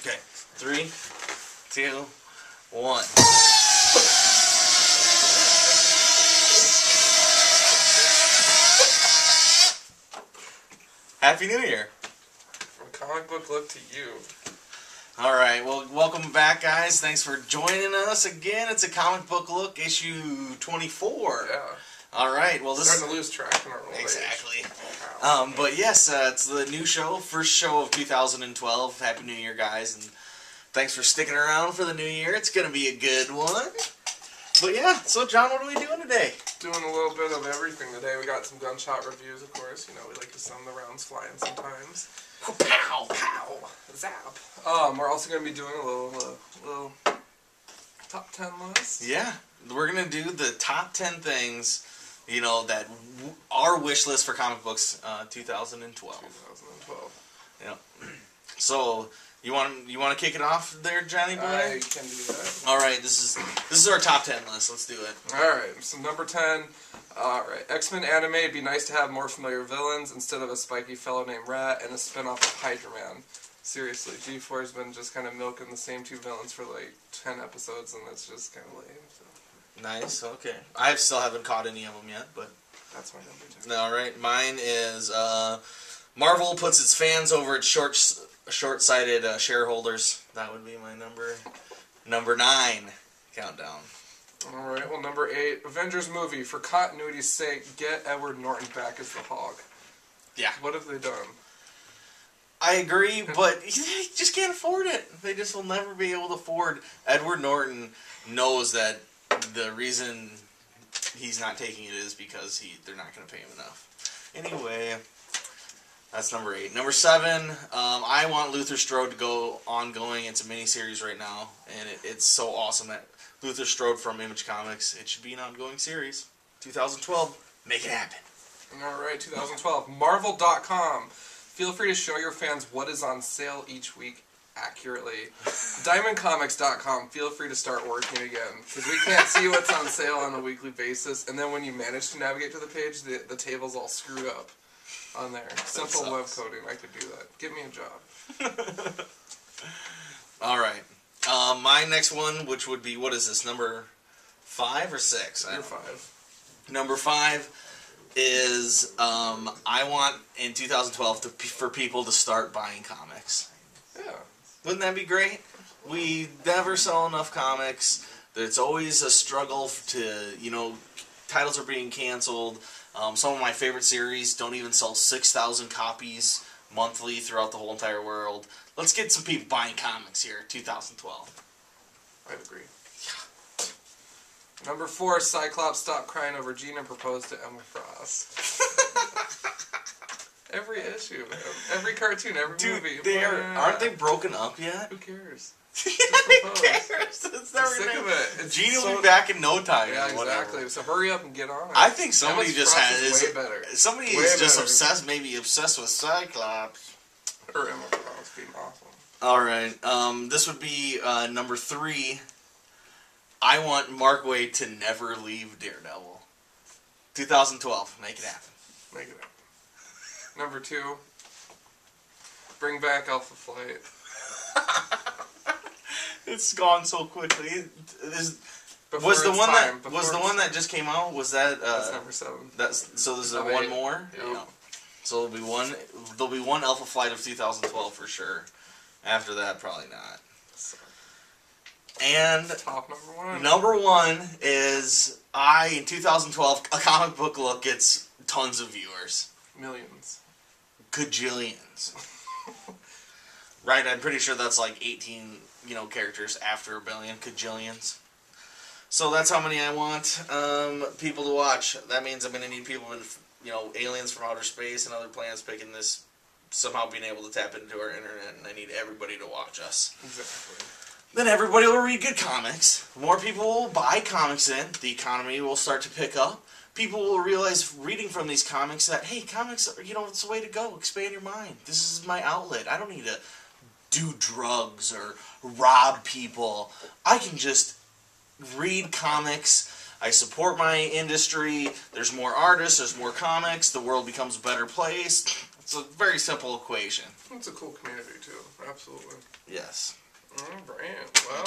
Okay. 3, 2, 1. Happy New Year. From Comic Book Look to you. Alright, well, welcome back, guys. Thanks for joining us again. It's a Comic Book Look, issue 24. Yeah. Alright, well, this Starting to lose track in our old exactly. age. But yes, it's the new show, first show of 2012. Happy New Year, guys, and thanks for sticking around for the new year. It's going to be a good one. But yeah, so John, what are we doing today? Doing a little bit of everything today. We got some gunshot reviews, of course. You know, we like to send the rounds flying sometimes. Pow! Pow! Zap! We're also going to be doing a little top 10 list. Yeah, we're going to do the top 10 things, you know, that our wish list for comic books 2012. 2012. Yeah. So, you want to kick it off there, Johnny boy? I can do that. All right, this is our top 10 list. Let's do it. All right, so number 10. All right, X-Men anime. It'd be nice to have more familiar villains instead of a spiky fellow named Rat and a spinoff of Hydra Man. Seriously, G4's been just kind of milking the same two villains for like 10 episodes, and it's just kind of lame. So. Nice. Okay. I still haven't caught any of them yet, but That's my number 10. all right. Mine is Marvel puts its fans over its short-sighted shareholders. That would be my number 9 countdown. Alright, well, number 8, Avengers movie. For continuity's sake, get Edward Norton back as the Hawk. Yeah. What have they done? I agree, but they just can't afford it. They just will never be able to afford. Edward Norton knows that the reason he's not taking it is because they're not going to pay him enough. Anyway, that's number 8. Number 7, I want Luther Strode to go ongoing. It's a miniseries right now, and it's so awesome that Luther Strode from Image Comics. It should be an ongoing series. 2012, make it happen. Alright, 2012. Marvel.com. Feel free to show your fans what is on sale each week accurately. DiamondComics.com. Feel free to start working again, because we can't see what's on sale on a weekly basis, and then when you manage to navigate to the page, the table's all screwed up on there. Simple web coding. I could do that. Give me a job. Alright. My next one, which would be, what is this, number 5 or 6? You're 5. Number 5 is, I want, in 2012, for people to start buying comics. Yeah. Wouldn't that be great? We never sell enough comics. It's always a struggle to, you know, titles are being canceled. Some of my favorite series don't even sell 6,000 copies monthly throughout the whole entire world. Let's get some people buying comics here, 2012. I'd agree. Number 4, Cyclops stopped crying over Jean and proposed to Emma Frost. Every issue, man. Every cartoon, every movie. Aren't they broken up yet? Who cares? Who cares? It's never sick of it. Jean will be back in no time. Yeah, exactly. So hurry up and get on it. I think somebody Emma just Frost has way better. Somebody Way is just better. obsessed, maybe obsessed with Cyclops. Or Emma Frost being awesome. All right. This would be number 3. I want Mark Waid to never leave Daredevil. 2012. Make it happen. Make it happen. Number 2, bring back Alpha Flight. It's gone so quickly. Before Was the its one time. that was the one that just came out? Was that? That's number 7. So there's Number one 8. more. Yep. Yeah. So there'll be one. There'll be one Alpha Flight of 2012 for sure. After that, probably not. And Top number 1. number 1 is in 2012, a comic book look gets tons of viewers. Millions. Gajillions. Right, I'm pretty sure that's like 18, characters after a billion. Gajillions. So that's how many I want people to watch. That means I'm going to need people in, aliens from outer space and other planets picking this, somehow being able to tap into our internet, and I need everybody to watch us. Exactly. Then everybody will read good comics. More people will buy comics in. The economy will start to pick up. People will realize, reading from these comics, that, hey, comics, it's the way to go. Expand your mind. This is my outlet. I don't need to do drugs or rob people. I can just read comics. I support my industry. There's more artists. There's more comics. The world becomes a better place. It's a very simple equation. It's a cool community too. Absolutely. Yes. All right. Wow.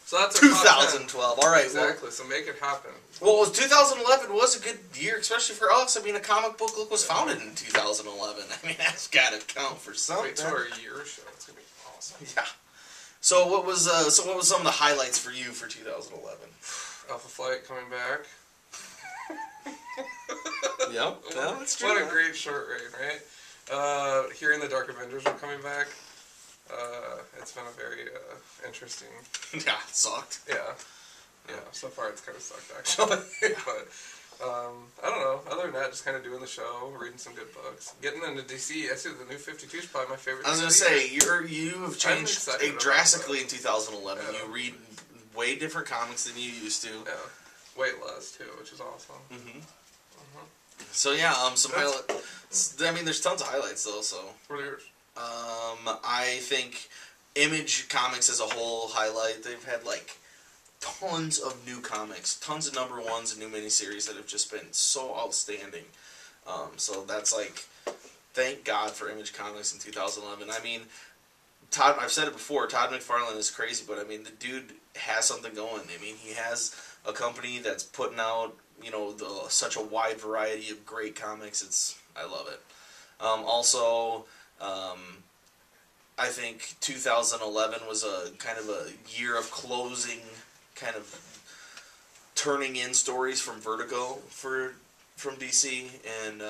So that's 2012. All right. Exactly. So make it happen. Well, 2011 was a good year, especially for us. I mean, a comic book look was founded in 2011. I mean, that's got to count for something. Wait till our year show. It's gonna be awesome. Yeah. So what was some of the highlights for you for 2011? Alpha Flight coming back. Yep. Yeah, that's true. What a great short reign, right? Hearing the Dark Avengers are coming back. It's been a very interesting. Yeah, it sucked. Yeah. So far, it's kind of sucked actually. But I don't know. Other than that, just kind of doing the show, reading some good books, getting into DC. I see the New 52 is probably my favorite. I was gonna say you have changed drastically in 2011. Yeah. You read way different comics than you used to. Yeah, way less too, which is awesome. Mm-hmm. So yeah, some highlights. I mean, there's tons of highlights though. So What are yours? I think Image Comics as a whole highlight. They've had like tons of new comics, tons of number ones and new miniseries that have just been so outstanding. So that's like, thank God for Image Comics in 2011. I mean, I've said it before, Todd McFarlane is crazy, but I mean, the dude has something going. I mean, he has a company that's putting out, you know, such a wide variety of great comics. I love it. Also, I think 2011 was a kind of a year of closing, kind of turning in stories from Vertigo from DC, and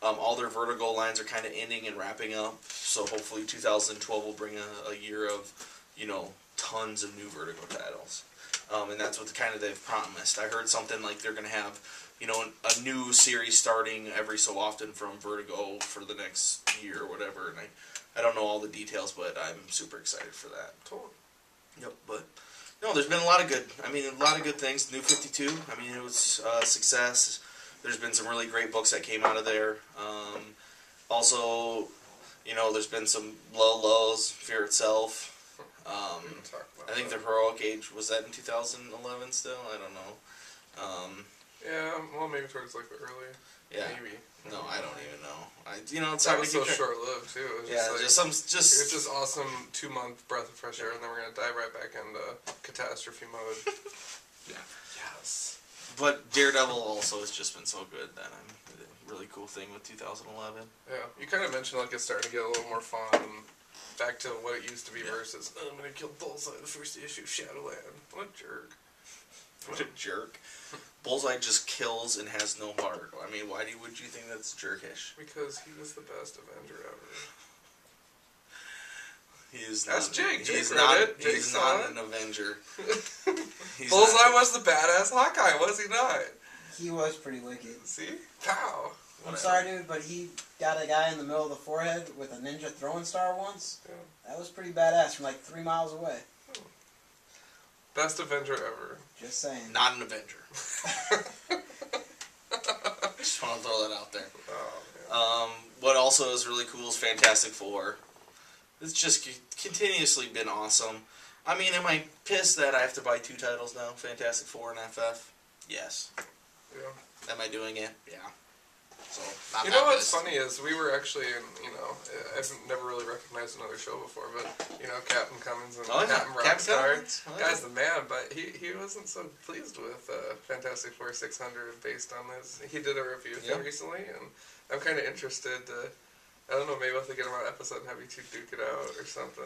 all their Vertigo lines are kind of ending and wrapping up. So hopefully 2012 will bring a year of, you know, tons of new Vertigo titles. And that's what kind of they've promised. I heard something like they're going to have, you know, a new series starting every so often from Vertigo for the next year or whatever. And I don't know all the details, but I'm super excited for that. Totally. Yep, but no, there's been a lot of good. I mean, a lot of good things. New 52. I mean, it was a success. There's been some really great books that came out of there. Also, you know, there's been some lows. Fear Itself. I think the Heroic Age, was that in 2011 still? I don't know. Yeah, well, maybe towards like the early. Yeah. Maybe. No, I don't even know. You know, it's that hard was to keep so short-lived too. It was yeah, just like, just it was just awesome 2-month breath of fresh air, and then we're gonna dive right back into catastrophe mode. Yeah. Yes. But Daredevil also has just been so good that I'm a really cool thing with 2011. Yeah, you kind of mentioned like it's starting to get a little more fun, and back to what it used to be versus I'm gonna kill Bullseye the first issue of Shadowland. What a jerk. What a jerk. Bullseye just kills and has no heart. I mean, why would you think that's jerkish? Because he was the best Avenger ever. He is That's not, Jake. He's Jake not, wrote it. Jake he's saw not it. an Avenger. Bullseye was the badass Hawkeye, was he not? He was pretty wicked. See? Pow. I'm sorry, dude, but he got a guy in the middle of the forehead with a ninja throwing star once. Yeah. That was pretty badass from like 3 miles away. Best Avenger ever. Just saying. Not an Avenger. Just want to throw that out there. Oh, What also is really cool is Fantastic Four. It's just continuously been awesome. I mean, am I pissed that I have to buy 2 titles now? Fantastic Four and FF? Yes. yeah. Am I doing it? Yeah. So, I'm You know not what's pissed. funny is we were actually in, you know, I've never really recognized another show before, but, you know, Captain Cummins and Oh, yeah. Captain Captain Rockstar. Cummins. Oh, yeah. Guy's the man, but he wasn't so pleased with Fantastic Four 600 based on this. He did a review thing Yep. recently, and I'm kind of interested to, I don't know, maybe I'll have to get him on an episode and have you two duke it out or something.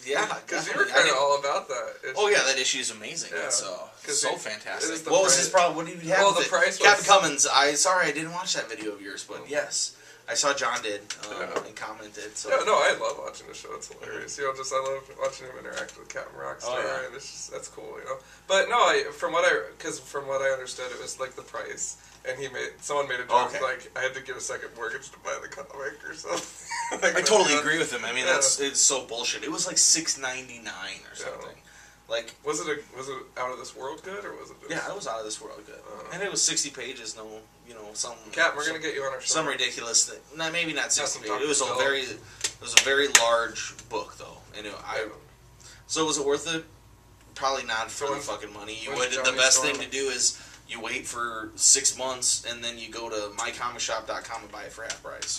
Yeah, Because you definitely. were kind of all about that. issue. Oh yeah, that issue is amazing. Yeah. It's 'Cause so it is fantastic. the What was price- his problem? What did he have Well, with the it? price Captain was- Cummins. Sorry, I didn't watch that video of yours, but yes, I saw John did Yeah. and commented. So Yeah, no, I love watching the show. It's hilarious. You know, I love watching him interact with Captain Rockstar, Oh, yeah. and it's just that's cool, you know. But no, from what I understood, it was like the price, and someone made a joke Okay. like I had to get a second mortgage to buy the comic or something. Like I that, totally you know? agree with him. I mean, Yeah. it's so bullshit. It was like $6.99 or something. Like, Was it out of this world good or was it? Just... yeah, it was out of this world good, and it was 60 pages. No, you know, something. Cap, we're gonna get you on our show. some ridiculous thing. Nah, maybe not 60 some pages. It was Dr. a very large book though, and Yeah. So was it worth it? Probably not for So the when's- fucking money. when's The Johnny best Storm? thing to do is you wait for 6 months and then you go to mycomicshop.com and buy it for half price.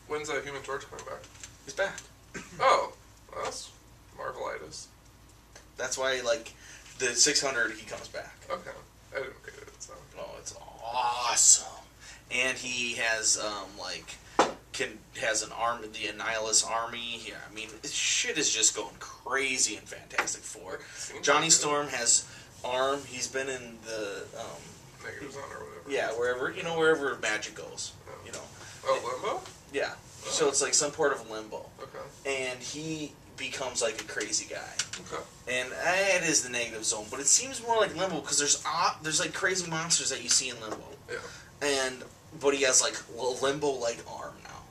When's Human Torch coming back? He's back. Oh, well, that's Marvelitis. That's why, like, the 600, he comes back. Okay, I didn't get it. So. Oh, it's awesome. And he has, has an arm, the Annihilus army. Yeah, I mean, shit is just going crazy in Fantastic Four. Johnny Storm has arm. He's been in the, Negative Zone or whatever. yeah, wherever magic goes, you know. Oh, Limbo? Yeah. So it's like some part of limbo. Okay. And he becomes like a crazy guy. Okay. And it is the negative zone, but it seems more like limbo because there's like crazy monsters that you see in limbo. Yeah. But he has like a limbo-like arm now.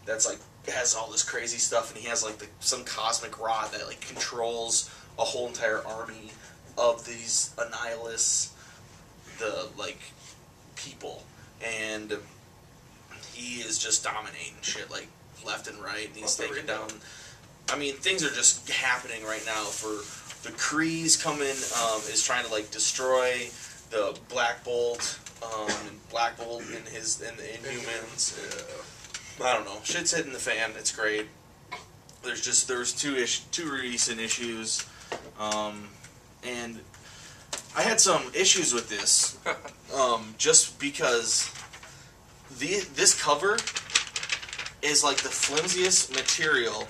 That's like has all this crazy stuff, and he has like some cosmic rod that like controls a whole entire army of these Annihilus, the like people, and he is just dominating shit like left and right, and he's taking down. I mean, things are just happening right now. For the Kree's coming, is trying to like destroy the Black Bolt, and Black Bolt and the Inhumans. I don't know. Shit's hitting the fan. It's great. There's two recent issues, and I had some issues with this, just because this cover is like the flimsiest material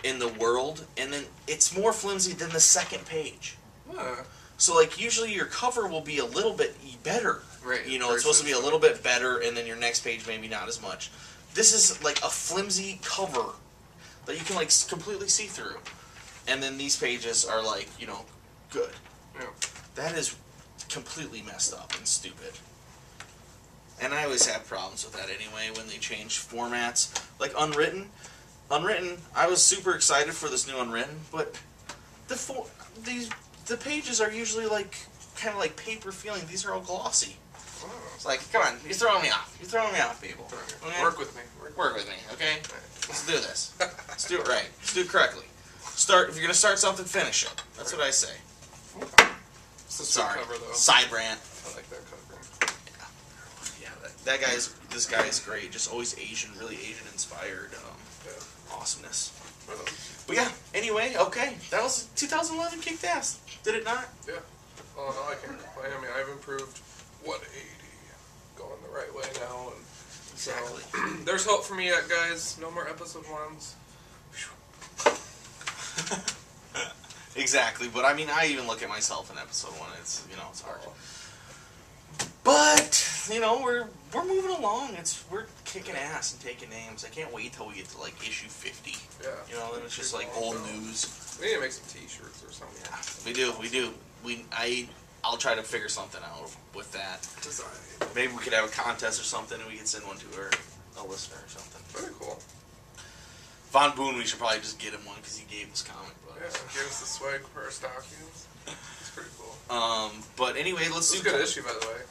in the world, and then it's more flimsy than the second page. So like usually your cover will be a little bit better. Right. You know, it's supposed to be a little bit better, and then your next page maybe not as much. This is like a flimsy cover that you can like completely see through. And then these pages are like, you know, good. Yeah. That is completely messed up and stupid. And I always have problems with that anyway when they change formats. Like Unwritten, I was super excited for this new Unwritten, but the pages are usually like kind of like paper feeling. These are all glossy. It's like, come on, you're throwing me off. You're throwing me off, people. Okay? Work with me. Work with me, okay? Let's do this. Let's do it right. Let's do it correctly. If you're gonna start something, finish it. That's what I say. Okay. It's a Sorry. cover though. Side rant. I like that cover. Yeah. This guy is great. Just always Asian, really Asian inspired awesomeness. But yeah. Anyway, okay. That was 2011 kicked ass. Did it not? Yeah. Oh no, I can't complain. I mean, I've improved 180, going the right way now, and Exactly. so there's hope for me yet, guys. No more episode 1s. Exactly, but I mean, I even look at myself in episode 1. It's it's hard. But we're moving along. We're kicking ass and taking names. I can't wait till we get to like issue 50. Yeah. Then it's just like old news. We need to make some T-shirts or something. Yeah, we do. I'll try to figure something out with that. Design. Maybe we could have a contest or something, and we could send one to a listener or something. Very cool. Von Boone, we should probably just get him one because he gave us comic books. Yeah, give us the swag for our stockings. It's pretty cool. But anyway, let's do. It's a good issue, by the way.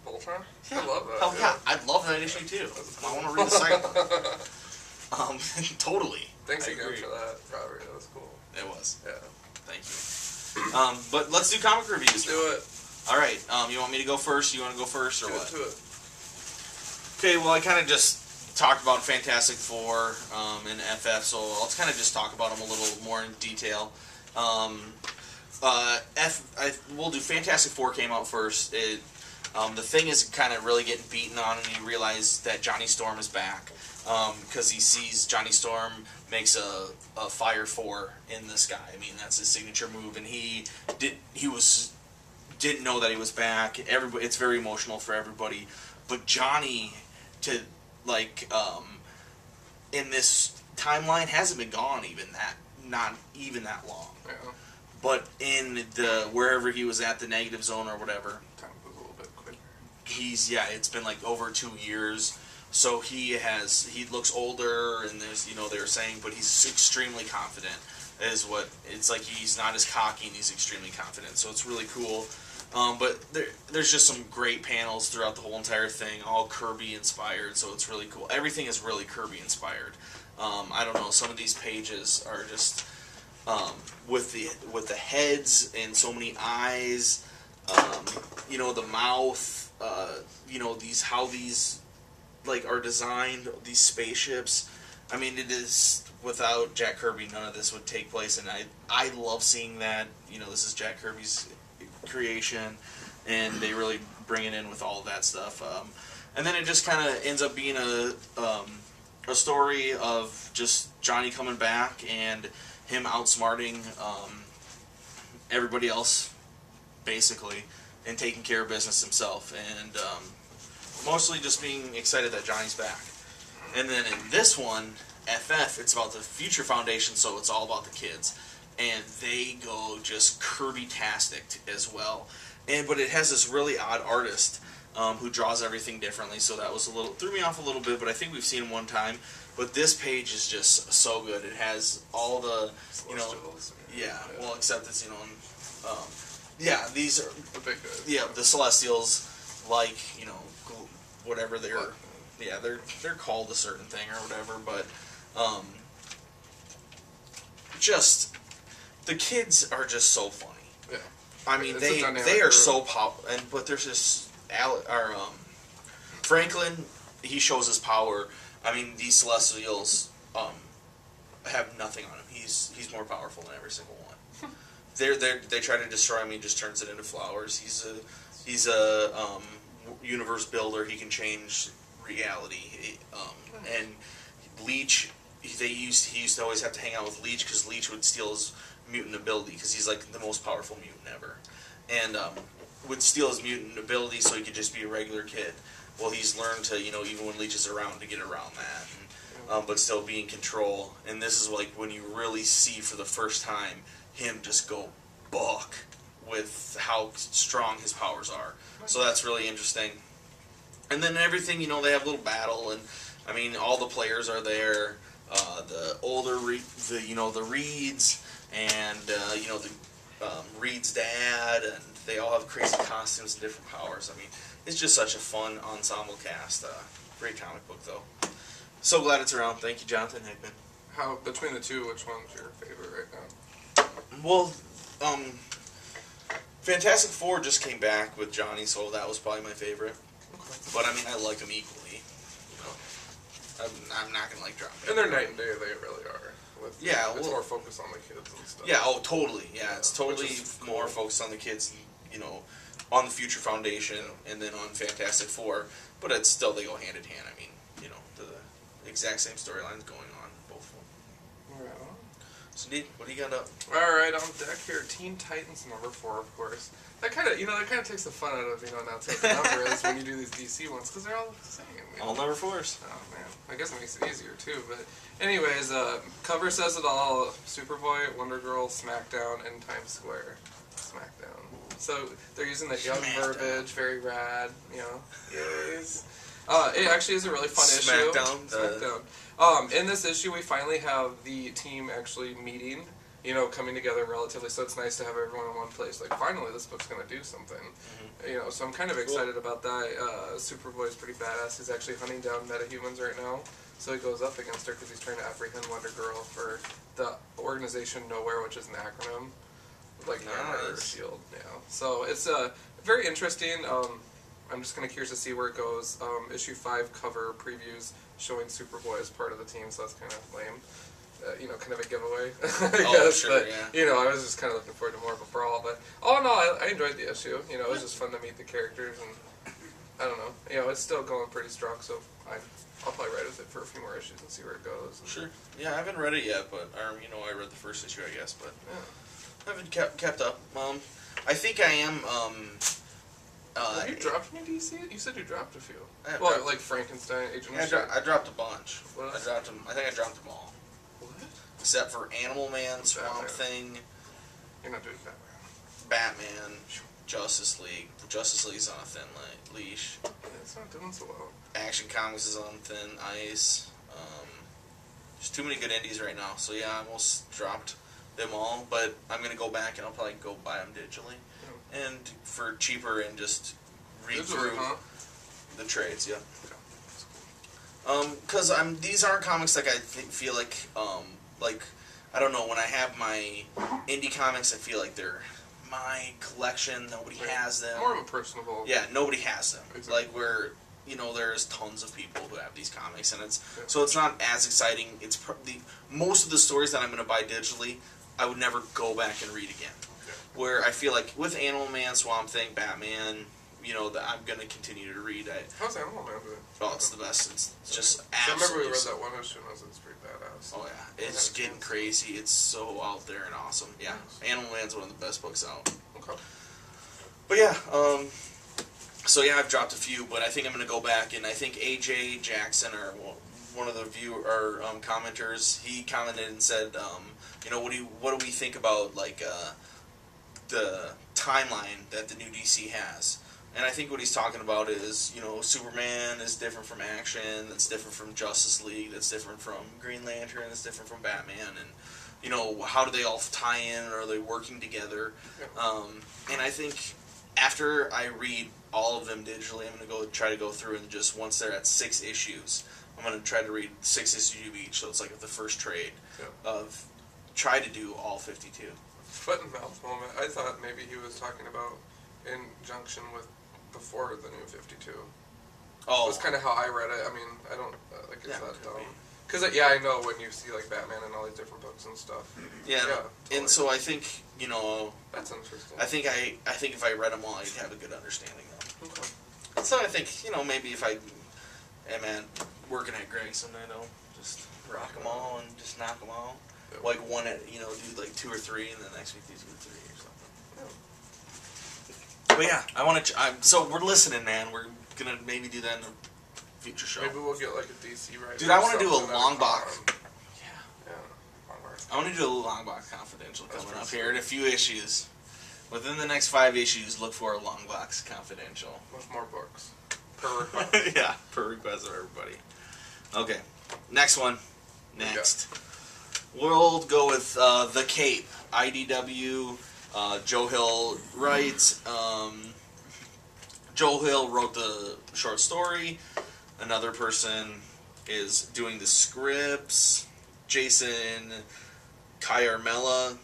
Voltron? Yeah. I love that. Oh yeah, I love that issue too. I want to read the second one. Totally. Thanks I again agree. for that, Robert. That was cool. It was. Yeah. Thank you. But let's do comic reviews. Let's do it. All right. You want me to go first? You want to go first, or Do what? it to it. Okay. Well, I kind of just talked about Fantastic Four and FF, so I'll kind of just talk about them a little more in detail. We'll do Fantastic Four came out first. The Thing is kind of really getting beaten on, and you realize that Johnny Storm is back because he sees Johnny Storm makes a Fire 4 in the sky. I mean, that's his signature move, and he didn't know that he was back. Everybody, it's very emotional for everybody, but Johnny in this timeline hasn't been gone not even that long. Yeah. But in wherever he was at, the negative zone or whatever, Time goes a little bit quicker. it's been like over 2 years. So he looks older, and they were saying, but he's extremely confident. Is what it's like. He's not as cocky, and he's extremely confident. So it's really cool. But there's just some great panels throughout the whole entire thing, all Kirby inspired. So it's really cool. Everything is really Kirby inspired. I don't know. Some of these pages are just with the heads and so many eyes. The mouth. These are designed, these spaceships. I mean, it is, without Jack Kirby, none of this would take place, and I love seeing that. You know, this is Jack Kirby's creation, and they really bring it in with all of that stuff. And then it just kind of ends up being a story of just Johnny coming back and him outsmarting everybody else, basically, and taking care of business himself, and mostly just being excited that Johnny's back. And then in this one, FF, it's about the Future Foundation, so it's all about the kids. And they go just Kirby-tastic as well. But it has this really odd artist who draws everything differently, so that was threw me off a little bit, but I think we've seen him one time. But this page is just so good. It has all the, well, except it's, these are, The big guys. yeah, the Celestials, like, whatever they're called a certain thing or whatever, but just the kids are just so funny. Yeah. I mean, It's a dynamic they are group. so but there's this Franklin, he shows his power. I mean, these Celestials have nothing on him. He's more powerful than every single one. They try to destroy him. He just turns it into flowers. He's a universe builder. He can change reality. And Leech, he used to always have to hang out with Leech because Leech would steal his mutant ability because he's like the most powerful mutant ever, and would steal his mutant ability so he could just be a regular kid. Well, he's learned to, even when Leech is around, to get around that, and, but still be in control. And this is like when you really see for the first time him just go buck with how strong his powers are. So that's really interesting. And then everything, they have a little battle, and I mean, all the players are there. The older, the Reeds, and Reed's dad, and they all have crazy costumes and different powers. I mean, it's just such a fun ensemble cast. Great comic book, though. So glad it's around. Thank you, Jonathan Hickman. How, between the two, which one's your favorite right now? Well, Fantastic Four just came back with Johnny, so that was probably my favorite. But I mean, I like them equally. I'm not gonna drop it. And they're night and day, they really are. It's more focused on the kids and stuff. Yeah, oh, totally. Yeah, it's totally more focused on the kids, on the Future Foundation, and then on Fantastic Four. But it's still, they go hand in hand. I mean, the exact same storylines going on, both of them. Right on. So, Nate, what do you got up? Alright, on deck here, Teen Titans #4, of course. That kind of takes the fun out of, announcing what the number is when you do these DC ones, because they're all the same. All #4s. Oh, man. I guess it makes it easier, too. But anyways, cover says it all. Superboy, Wonder Girl, SmackDown, and Times Square. SmackDown. So they're using the young verbiage, very rad, Yes. It actually is a really fun issue. SmackDown. In this issue, we finally have the team actually meeting, coming together relatively, so it's nice to have everyone in one place. Like, finally, this book's going to do something. Mm-hmm. So I'm kind of excited about that. Superboy's pretty badass. He's actually hunting down metahumans right now, so he goes up against her because he's trying to apprehend Wonder Girl for the organization Nowhere, which is an acronym. Like, Armor or Shield, So it's very interesting. I'm just kind of curious to see where it goes. Issue 5 cover previews showing Superboy as part of the team, so that's kind of lame. Kind of a giveaway, I guess. Sure, but, yeah. I was just kind of looking forward to more of a brawl. But all in all, I enjoyed the issue. It was just fun to meet the characters, and I don't know. It's still going pretty strong, so I'll probably ride with it for a few more issues and see where it goes. Sure. Yeah, I haven't read it yet, but I read the first issue, I guess, but Yeah. I haven't kept up. I think I am. Have you dropped any DC? You said you dropped a few. Dropped, like Frankenstein, Agent yeah, of S.H.I.E.L.D. I dropped a bunch. What else? I think I dropped them all. What? Except for Animal Man, Swamp Batman. Thing, You're not doing Batman. Batman, Justice League. Justice League's on a thin leash. Yeah, it's not doing so well. Action Comics is on thin ice. There's too many good indies right now, so yeah, I almost dropped them all. But I'm gonna go back and I'll probably go buy them digitally, and for cheaper, and just read through the trades. Yeah. Because these aren't comics like I feel like I don't know, when I have my indie comics, I feel like they're my collection. Nobody has them. More of a personable. Yeah, nobody has them. Exactly. Like where there's tons of people who have these comics, and so it's not as exciting. It's most of the stories that I'm going to buy digitally, I would never go back and read again. Okay. Where I feel like with Animal Man, Swamp Thing, Batman, that I'm going to continue to read. How's Animal Man doing? Oh, it's the best. It's just I remember we absolutely. read that one issue and it's pretty badass. Oh yeah, it's getting crazy. It's so out there and awesome. Yeah, Animal Man's one of the best books out. Okay. But yeah, so yeah, I've dropped a few, but I think I'm going to go back, and I think AJ Jackson, or one of the commenters, he commented and said, what do we think about like the timeline that the new DC has? And I think what he's talking about is, Superman is different from Action, that's different from Justice League, that's different from Green Lantern, that's different from Batman, and, how do they all tie in, or are they working together? Yeah. And I think after I read all of them digitally, I'm going to try to go through and just, once they're at 6 issues, I'm going to try to read 6 issues of each, so it's like the first trade of, try to do all 52. Foot and mouth moment. I thought maybe he was talking about in junction with before the new 52. Oh. That's kind of how I read it. I mean, I don't, is that dumb? Because, I know when you see, Batman and all these different books and stuff. Yeah, totally. And so I think, That's interesting. I think if I read them all, I'd have a good understanding of them. Okay. So I think, maybe if I am working at Greg's and I just rock them all and just knock them all. Yep. Like one at, do like 2 or 3, and then next week do 2 or 3 or something. Yep. But yeah, I want to. So we're listening, man. We're gonna maybe do that in a future show. Maybe we'll get a DC writer. Dude, I want to do a something long at box. con. Yeah. Yeah, long box. I want to do a long box confidential That's coming pretty up here in a few issues. Within the next 5 issues, look for a long box confidential. With more books. Per request. Yeah, per request of everybody. Okay, next one. Next. We'll go with The Cape. IDW. Joe Hill writes. Joe Hill wrote the short story. Another person is doing the scripts. Jason Kyarmella.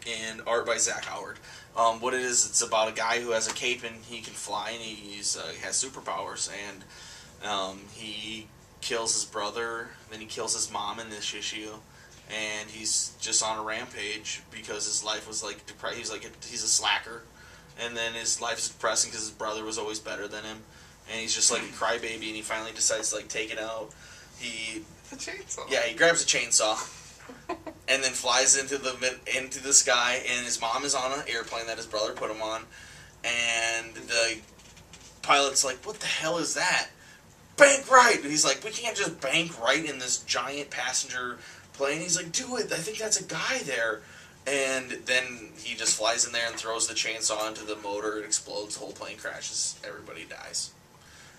And art by Zach Howard. What it is, it's about a guy who has a cape and he can fly and he has superpowers. And he kills his brother, then he kills his mom in this issue. And he's just on a rampage because his life was like depressed. He's a slacker, and then his life is depressing because his brother was always better than him, and he's just like a crybaby. And he finally decides to take it out. The chainsaw. Yeah, he grabs a chainsaw, and then flies into the sky. And his mom is on an airplane that his brother put him on, and the pilot's like, "What the hell is that?" Bank right. And he's like, "We can't just bank right in this giant passenger plane." He's like, "Do it. I think that's a guy there." And then he just flies in there and throws the chainsaw into the motor. It explodes. The whole plane crashes. Everybody dies.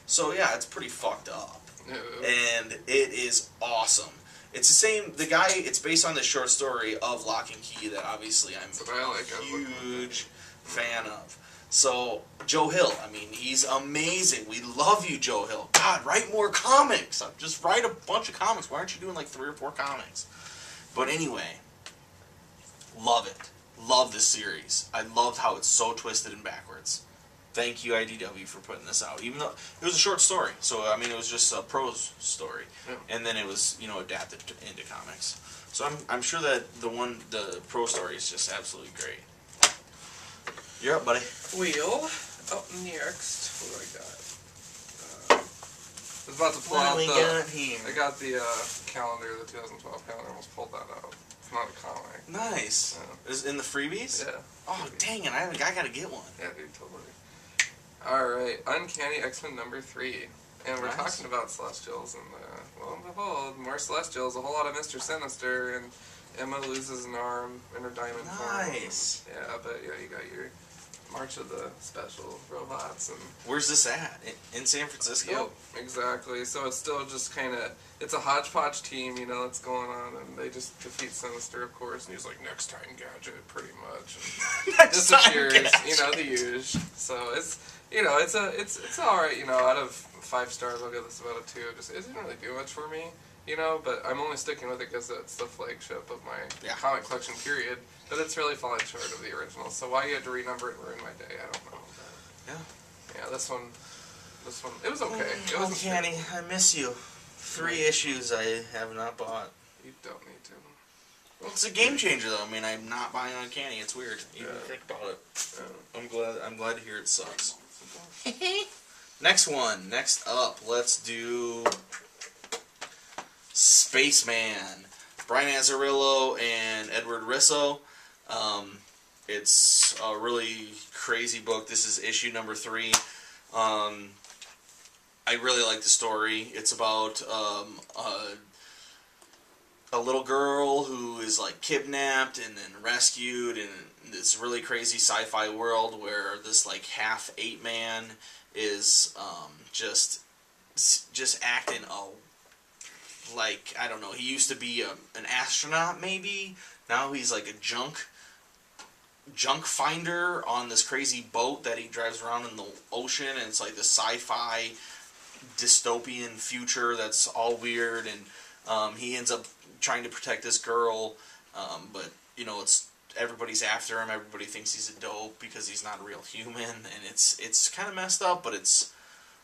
So yeah, it's pretty fucked up. And it is awesome. It's the same. The guy. It's based on the short story of Lock and Key that obviously I'm a huge fan of. So Joe Hill. I mean, he's amazing. We love you, Joe Hill. God, write more comics. Just write a bunch of comics. Why aren't you doing 3 or 4 comics? But anyway, love it. Love this series. I loved how it's so twisted and backwards. Thank you, IDW, for putting this out. Even though it was a short story, so I mean, it was just a prose story, and then it was adapted into comics. So I'm sure that the prose story is just absolutely great. You're up, buddy. Wheel. Up next, what do I got? I was about to pull out here? I got the calendar, the 2012 calendar. I almost pulled that out. It's not a comic. Nice. Yeah. Is it in the freebies? Yeah. Oh, dang it. I gotta get one. Yeah, dude, totally. Alright, Uncanny X-Men number 3. And we're talking about Celestials, and lo and behold, more Celestials, a whole lot of Mr. Sinister, and Emma loses an arm in her diamond form. Nice. Yeah, but you got your March of the Special Robots. And where's this at? In San Francisco? Yep, exactly. So it's still just kind of, it's a hodgepodge team, that's going on, and they just defeat Sinister, of course, and he's like, next time, Gadget, pretty much. And disappears, the huge. So it's, it's alright, out of 5 stars, I'll give this about a 2. It just isn't really do much for me, but I'm only sticking with it because it's the flagship of my comic collection, period. But it's really falling short of the original. So why you had to renumber it and ruin my day, I don't know. But yeah, this one This one, it was okay. It was Kenny, I miss you. 3 issues I have not bought. You don't need to. Well, it's a game changer, though. I mean, I'm not buying Uncanny. It's weird. Even think about it. I'm glad to hear it sucks. Next up, let's do Spaceman. Brian Azzarello and Edward Risso. It's a really crazy book. This is issue number 3. I really like the story. It's about a little girl who is like kidnapped and then rescued in this really crazy sci-fi world where this like half ape man is just acting like, I don't know, he used to be an astronaut maybe. Now he's like a junk finder on this crazy boat that he drives around in the ocean, and it's like the sci-fi dystopian future that's all weird, and he ends up trying to protect this girl, but you know, everybody's after him. Everybody thinks he's a dope because he's not a real human, and it's kind of messed up, but it's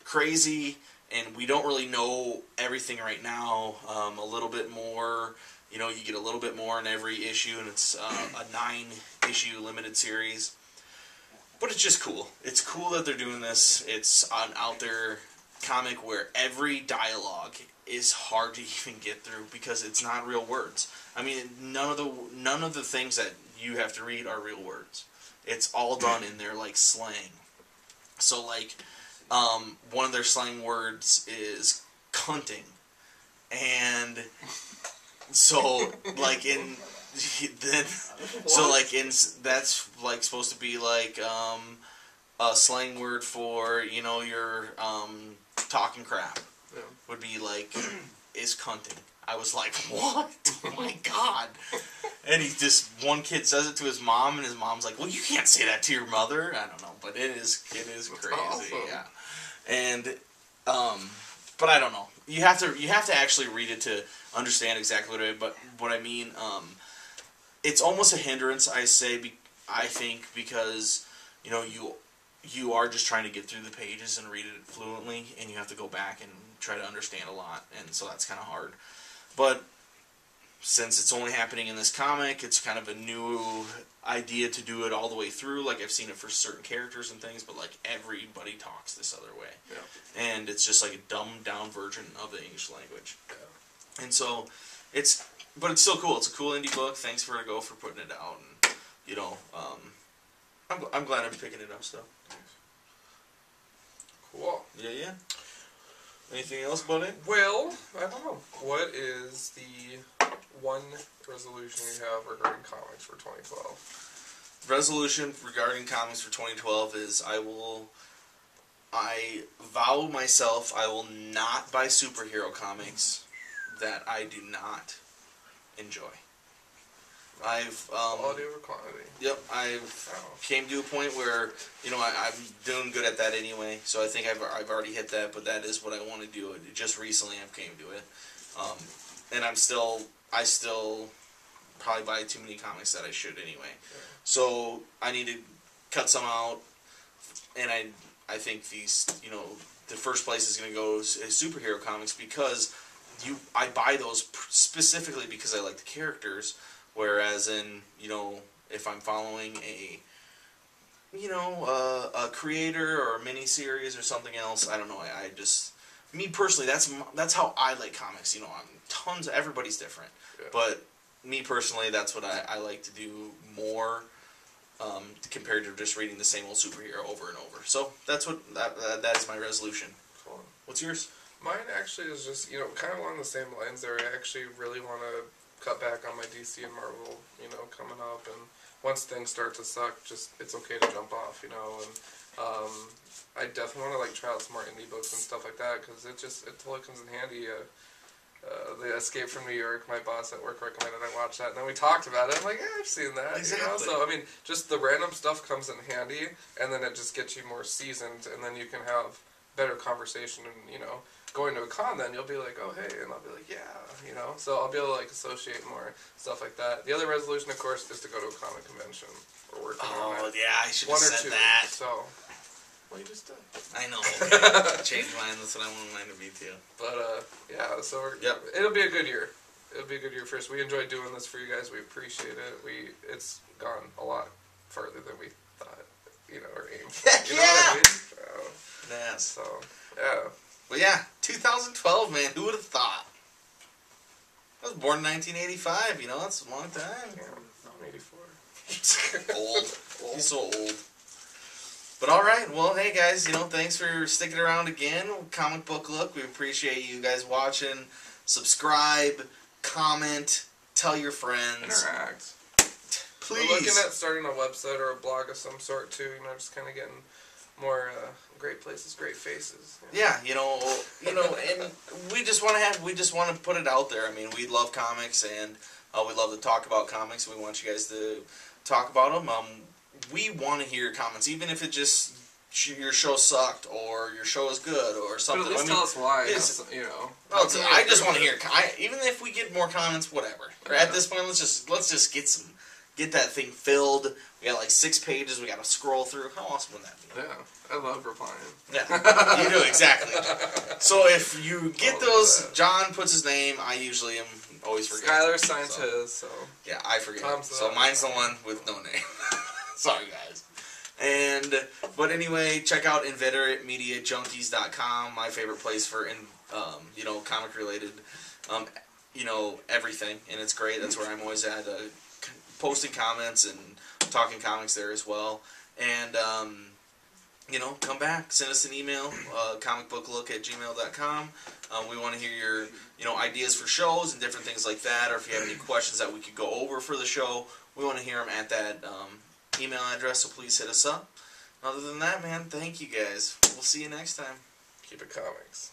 crazy, and we don't really know everything right now. A little bit more, you know, you get a little bit more in every issue, and it's a 9-issue limited series. But it's just cool. It's cool that they're doing this. It's an out there comic where every dialogue is hard to even get through because it's not real words. I mean, none of the things that you have to read are real words. It's all done in their like slang. So like, one of their slang words is cunting, and so like in then so like in that's like supposed to be like a slang word for, you know, your talking crap. Yeah. Would be like is cunting. I was like, what? Oh my god! And one kid says it to his mom, and his mom's like, well, you can't say that to your mother. I don't know, but it is crazy, awesome. yeah. And but I don't know. You have to actually read it to understand exactly what I mean. It's almost a hindrance, I think, because you know you are just trying to get through the pages and read it fluently, and you have to go back and try to understand a lot, and so that's kind of hard. But since it's only happening in this comic, it's kind of a new idea to do it all the way through. Like, I've seen it for certain characters and things, but like everybody talks this other way. Yeah. And it's just like a dumbed down version of the English language. Yeah. And so it's still cool. It's a cool indie book. Thanks for putting it out, and you know, I'm glad I'm picking it up still. Cool. Yeah. Anything else about it? Well, I don't know. What is the one resolution you have regarding comics for 2012? Resolution regarding comics for 2012 is I vow myself I will not buy superhero comics that I do not enjoy. Quality over quantity. Yep, came to a point where, you know, I'm doing good at that anyway, so I think I've already hit that, but that is what I want to do. Just recently I've came to it. And I still probably buy too many comics that I should anyway. Yeah. So I need to cut some out, and I think these, you know, the first place is going to go is superhero comics, because I buy those specifically because I like the characters. Whereas in, you know, if I'm following a creator or a mini-series or something else, I don't know, I just, me personally, that's how I like comics, you know, everybody's different, Yeah. but me personally, that's what I like to do more, compared to just reading the same old superhero over and over. So, that is my resolution. Cool. What's yours? Mine actually is just, you know, kind of along the same lines there. I actually really want to cut back on my DC and Marvel, you know, coming up, and once things start to suck, just, it's okay to jump off, you know, and I definitely want to, like, try out some more indie books and stuff like that, because it totally comes in handy. The Escape from New York, my boss at work recommended I watch that, and then we talked about it. I'm like, yeah, I've seen that. Exactly. You know? So, I mean, just the random stuff comes in handy, and then it just gets you more seasoned, and then you can have better conversation, and, you know, going to a con, then you'll be like, oh, hey, and I'll be like, yeah, you know, so I'll be able to, like, associate more, stuff like that. The other resolution, of course, is to go to a comic convention. We're working on that. Oh, yeah, I should have said that. So, Well, you just did. I know. Okay. Change mine. That's what I want mine to be too. But yeah, so Yep. it'll be a good year. It'll be a good year for us. We enjoy doing this for you guys. We appreciate it. It's gone a lot farther than we thought, or aimed for. Heck You know what I mean? Yes. So, yeah. But yeah, 2012, man. Who would have thought? I was born in 1985. That's a long time. Yeah, I'm 84. Old. He's so old. But all right, well, hey guys, thanks for sticking around again. Comic Book Look. We appreciate you guys watching. Subscribe, comment, tell your friends. Interact. Please. We're looking at starting a website or a blog of some sort too. Just kind of getting more great places, great faces. Yeah, and we just want to put it out there. I mean, we love comics, and we love to talk about comics. We want you guys to talk about them. We want to hear your comments, even if it just your show sucked or your show is good or something. But at least tell us why. I just want to hear. Even if we get more comments, whatever. Yeah. At this point, let's just get that thing filled. We got like 6 pages. We got to scroll through. How awesome would that be? Yeah, I love replying. Yeah, you do exactly. So if you get those, John puts his name. I usually am always forget. Skylar signs his. So yeah, I forget. Tom's So mine's the one with no name. Sorry, guys. But anyway, check out InveterateMediaJunkies.com, my favorite place for comic related, everything, and it's great. That's where I'm always at, posting comments and talking comics there as well. And come back, send us an email, comicbooklook@gmail.com. We want to hear your ideas for shows and different things like that, or if you have any questions that we could go over for the show, we want to hear them at that email address, so please hit us up. Other than that, man, thank you guys. We'll see you next time. keep it comics.